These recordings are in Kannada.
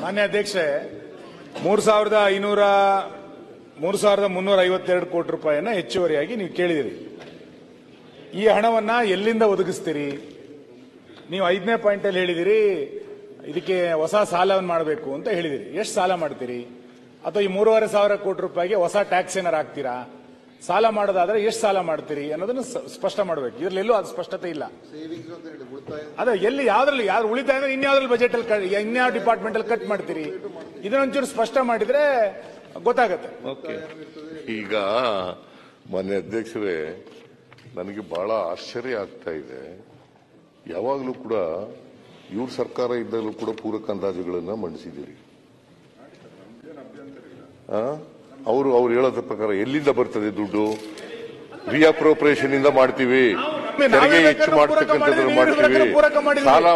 ಮಾನ್ಯ ಅಧ್ಯಕ್ಷೆ, 3,352 ಕೋಟಿ ರೂಪಾಯಿಯನ್ನ ಹೆಚ್ಚುವರಿಯಾಗಿ ನೀವು ಕೇಳಿದಿರಿ. ಈ ಹಣವನ್ನ ಎಲ್ಲಿಂದ ಒದಗಿಸ್ತೀರಿ? ನೀವು 5ನೇ ಪಾಯಿಂಟ್ ಅಲ್ಲಿ ಹೇಳಿದಿರಿ ಇದಕ್ಕೆ ಹೊಸ ಸಾಲವನ್ನು ಮಾಡಬೇಕು ಅಂತ ಹೇಳಿದಿರಿ. ಎಷ್ಟು ಸಾಲ ಮಾಡ್ತೀರಿ? ಅಥವಾ ಈ 3,500 ಕೋಟಿ ರೂಪಾಯಿಗೆ ಹೊಸ ಟ್ಯಾಕ್ಸ್ ಏನಾರು ಹಾಕ್ತೀರಾ? ಸಾಲ ಮಾಡೋದಾದ್ರೆ ಎಷ್ಟು ಸಾಲ ಮಾಡ್ತೀರಿ ಅನ್ನೋದನ್ನು ಸ್ಪಷ್ಟ ಮಾಡಬೇಕು. ಇದರಲ್ಲೆಲ್ಲೂ ಅದು ಸ್ಪಷ್ಟತೆ ಇಲ್ಲ. ಅದೇ ಎಲ್ಲಿ ಯಾವ್ದ್ರಲ್ಲಿ ಉಳಿತಾಯ ಅಂದ್ರೆ ಇನ್ಯಾವ್ದ್ರಲ್ಲಿ ಬಜೆಟ್ ಅಲ್ಲಿ ಇನ್ಯಾವ ಡಿಪಾರ್ಟ್ಮೆಂಟ್ ಅಲ್ಲಿ ಕಟ್ ಮಾಡ್ತೀರಿ? ಇದನ್ನೊಂಚೂರು ಸ್ಪಷ್ಟ ಮಾಡಿದ್ರೆ ಗೊತ್ತಾಗತ್ತೆ. ಈಗ ಮಾನ್ಯ ಅಧ್ಯಕ್ಷರೇ, ನನಗೆ ಬಹಳ ಆಶ್ಚರ್ಯ ಆಗ್ತಾ ಇದೆ. ಯಾವಾಗಲೂ ಕೂಡ ಇವ್ರ ಸರ್ಕಾರ ಇದ್ದಾಗಲೂ ಕೂಡ ಪೂರಕ ಅಂದಾಜುಗಳನ್ನ ಮಂಡಿಸಿದ್ದೀರಿ. ಅವರು ಹೇಳೋದ್ರ ಪ್ರಕಾರ ಎಲ್ಲಿಂದ ಬರ್ತದೆ ದುಡ್ಡು? ರಿಅಪ್ರೋಪ್ರಿಯೇಷನ್ ಇಂದ ಮಾಡ್ತೀವಿ, ತೆರಿಗೆ ಹೆಚ್ಚು ಮಾಡ್ತಕ್ಕಂಥದ್ದು ಮಾಡ್ತೀವಿ, ಸಾಲ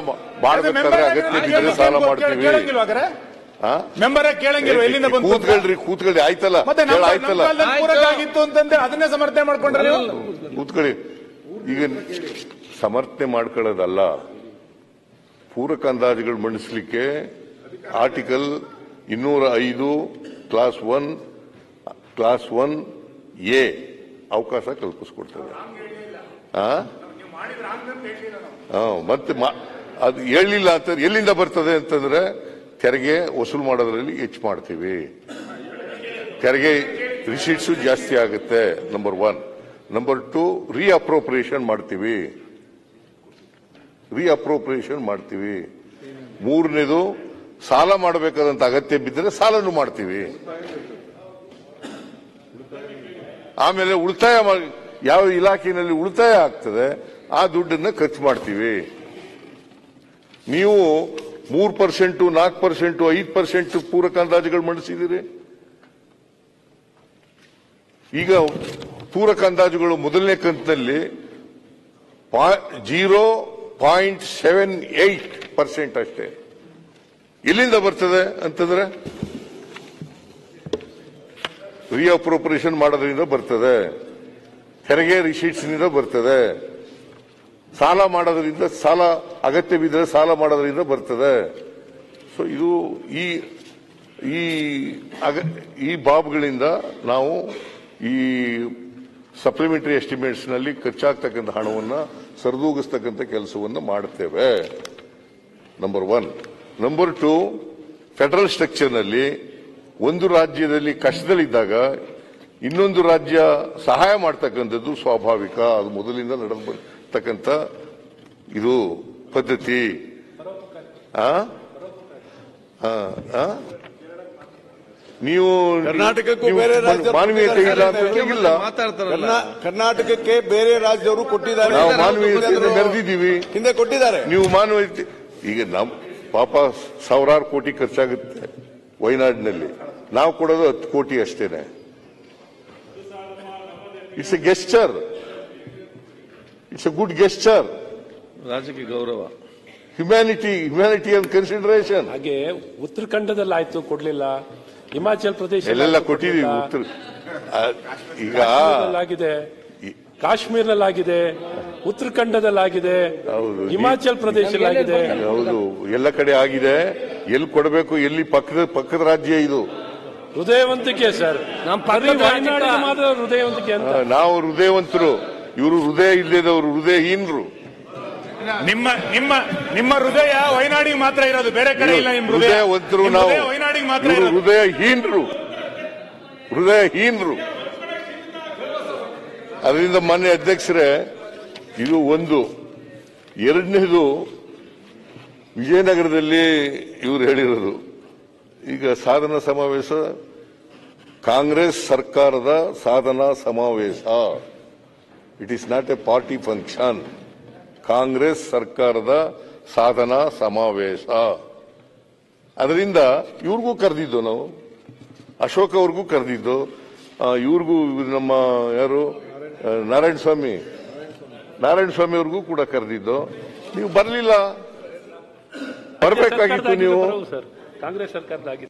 ಮಾಡಬೇಕಾದ್ರೆ ಅಗತ್ಯ ಬಿದ್ದರೆ ಸಾಲ ಮಾಡ್ತೀವಿ. ಕೂತ್ಕೊಳ್ರಿ ಆಯ್ತಲ್ಲ, ಆಯ್ತಲ್ಲ, ಅದನ್ನೇ ಸಮರ್ಥನೆ ಮಾಡ್ಕೊಂಡ್ರೆ ಕೂತ್ಕೊಳ್ಳಿ. ಈಗ ಸಮರ್ಥನೆ ಮಾಡ್ಕೊಳ್ಳೋದಲ್ಲ, ಪೂರಕ ಅಂದಾಜುಗಳು ಮಂಡಿಸಲಿಕ್ಕೆ ಆರ್ಟಿಕಲ್ 205 ಕ್ಲಾಸ್ 1A ಅವಕಾಶ ಕಲ್ಪಿಸ್ಕೊಡ್ತದೆ. ಮತ್ತೆ ಅದು ಹೇಳಲಿಲ್ಲ ಅಂತ ಎಲ್ಲಿಂದ ಬರ್ತದೆ ಅಂತಂದ್ರೆ ತೆರಿಗೆ ವಸೂಲು ಮಾಡೋದ್ರಲ್ಲಿ ಹೆಚ್ಚು ಮಾಡ್ತೀವಿ, ತೆರಿಗೆ ರಿಸೀಟ್ಸ್ ಜಾಸ್ತಿ ಆಗುತ್ತೆ. ನಂಬರ್ 1. ನಂಬರ್ 2, ರಿಅಪ್ರೋಪ್ರಿಯೇಷನ್ ಮಾಡ್ತೀವಿ. 3ನೇದು ಸಾಲ ಮಾಡಬೇಕಾದಂತ ಅಗತ್ಯ ಬಿದ್ದರೆ ಸಾಲನು ಮಾಡ್ತೀವಿ. ಆಮೇಲೆ ಉಳಿತಾಯ ಯಾವ ಇಲಾಖೆಯಲ್ಲಿ ಉಳಿತಾಯ ಆಗ್ತದೆ ಆ ದುಡ್ಡನ್ನ ಖರ್ಚು ಮಾಡ್ತೀವಿ. ನೀವು 3%, 4%, 5% ಪೂರಕ ಅಂದಾಜುಗಳು ಮಂಡಿಸಿದಿರಿ. ಈಗ ಪೂರಕ ಅಂದಾಜುಗಳು ಮೊದಲನೇ ಕಂತಿನಲ್ಲಿ 0.78% ಅಷ್ಟೇ. ಎಲ್ಲಿಂದ ಬರ್ತದೆ ಅಂತಂದ್ರೆ ರಿಅಪ್ರೋಪ್ರಿಯೇಷನ್ ಮಾಡೋದ್ರಿಂದ ಬರ್ತದೆ, ತೆರಿಗೆ ರಿಸೀಟ್ಸ್ ನಿಂದ ಬರ್ತದೆ, ಸಾಲ ಮಾಡೋದ್ರಿಂದ, ಸಾಲ ಅಗತ್ಯ ಬಿದ್ದರೆ ಸಾಲ ಮಾಡೋದ್ರಿಂದ ಬರ್ತದೆ. ಸೊ ಇದು ಈ ಬಾಬ್ಗಳಿಂದ ನಾವು ಈ ಸಪ್ಲಿಮೆಂಟರಿ ಎಸ್ಟಿಮೇಟ್ಸ್ ನಲ್ಲಿ ಖರ್ಚಾಗ್ತಕ್ಕಂಥ ಹಣವನ್ನು ಸರಿದೂಗಿಸ್ತಕ್ಕಂಥ ಕೆಲಸವನ್ನು ಮಾಡುತ್ತೇವೆ. ನಂಬರ್ 1. ನಂಬರ್ 2, ಫೆಡರಲ್ ಸ್ಟ್ರಕ್ಚರ್ ನಲ್ಲಿ ಒಂದು ರಾಜ್ಯದಲ್ಲಿ ಕಷ್ಟದಲ್ಲಿದ್ದಾಗ ಇನ್ನೊಂದು ರಾಜ್ಯ ಸಹಾಯ ಮಾಡ್ತಕ್ಕಂಥದ್ದು ಸ್ವಾಭಾವಿಕ. ಅದು ಮೊದಲಿಂದ ನಡೆದು ಬರ್ತಕ್ಕಂಥ ಇದು ಪದ್ಧತಿ. ನೀವು ಕರ್ನಾಟಕಕ್ಕೂ ಬೇರೆ ಮಾನವೀಯತೆ ಇಲ್ಲ ಅಂತ ಇಲ್ಲ. ಕರ್ನಾಟಕಕ್ಕೆ ಬೇರೆ ರಾಜ್ಯವರು ಕೊಟ್ಟಿದ್ದಾರೆ, ನಾವು ಮಾನವೀಯತೆಯನ್ನು ಮೆರೆದಿದ್ದೀವಿ, ಹಿಂದೆ ಕೊಟ್ಟಿದ್ದಾರೆ. ನೀವು ಮಾನವೀಯತೆ ಈಗ ಪಾಪ ಸಾವಿರಾರು ಕೋಟಿ ಖರ್ಚಾಗುತ್ತೆ ವಯನಾಡಿನಲ್ಲಿ, ನಾವು ಕೊಡೋದು 10 ಕೋಟಿ ಅಷ್ಟೇನೆ. It's A gesture, it's A good gesture. ರಾಜ್ಯಕ್ಕೆ ಗೌರವ, ಹ್ಯುಮ್ಯಾನಿಟಿ ಅಂಡ್ ಕನ್ಸಿಡರೇಷನ್. ಹಾಗೆ ಉತ್ತರಾಖಂಡದಲ್ಲಿ ಆಯ್ತು, ಕೊಡ್ಲಿಲ್ಲ. ಹಿಮಾಚಲ್ ಪ್ರದೇಶ ಎಲ್ಲೆಲ್ಲ ಕೊಟ್ಟಿದ್ದೀವಿ. ಈಗ ಆಗಿದೆ, ಕಾಶ್ಮೀರದಲ್ಲಾಗಿದೆ, ಉತ್ತರಾಖಂಡದಲ್ಲಾಗಿದೆ, ಹಿಮಾಚಲ್ ಪ್ರದೇಶದಲ್ಲಾಗಿದೆ. ಹೌದು, ಎಲ್ಲ ಕಡೆ ಆಗಿದೆ. ಎಲ್ಲಿ ಕೊಡಬೇಕು, ಎಲ್ಲಿ ಪಕ್ಕದ ರಾಜ್ಯ ಇದು. ಹೃದಯವಂತಿಕೆ ಸರ್, ವಯನಾಡಿಗೆ ಮಾತ್ರ ಹೃದಯವಂತಿಕೆ ಅಂತ. ನಾವು ಹೃದಯವಂತರು, ಇವರು ಹೃದಯ ಇಲ್ಲದವರು ಹೃದಯಹೀನರು. ನಿಮ್ಮ ಹೃದಯ ವಯನಾಡಿಗೆ ಮಾತ್ರ ಇರೋದು, ಬೇರೆ ಕಡೆ ಇಲ್ಲ. ನಿಮ್ಮ ಹೃದಯವಂತರು ನಾವು, ವಯನಾಡಿಗೆ ಮಾತ್ರ ಹೃದಯಹೀನರು. ಅದರಿಂದ ಮಾನ್ಯ ಅಧ್ಯಕ್ಷರೇ, ಇದು ಒಂದು. ಎರಡನೇದು, ವಿಜಯನಗರದಲ್ಲಿ ಇವರು ಹೇಳಿರೋದು, ಈಗ ಸಾಧನಾ ಸಮಾವೇಶ, ಕಾಂಗ್ರೆಸ್ ಸರ್ಕಾರದ ಸಾಧನಾ ಸಮಾವೇಶ. It is not A party function. Congress ಸರ್ಕಾರದ ಸಾಧನಾ ಸಮಾವೇಶ. ಅದರಿಂದ ಇವ್ರಿಗೂ ಕರೆದಿದ್ದು ನಾವು, ಅಶೋಕ್ ಅವ್ರಿಗೂ ಕರೆದಿದ್ದು, ಇವ್ರಿಗೂ ನಮ್ಮ ಯಾರು ನಾರಾಯಣ ಸ್ವಾಮಿ ಅವ್ರಿಗೂ ಕೂಡ ಕರೆದಿದ್ದು. ನೀವು ಬರಲಿಲ್ಲ, ಬರಬೇಕಾಗಿತ್ತು ನೀವು. ಕಾಂಗ್ರೆಸ್ ಸರ್ಕಾರದಾಗಿದೆ.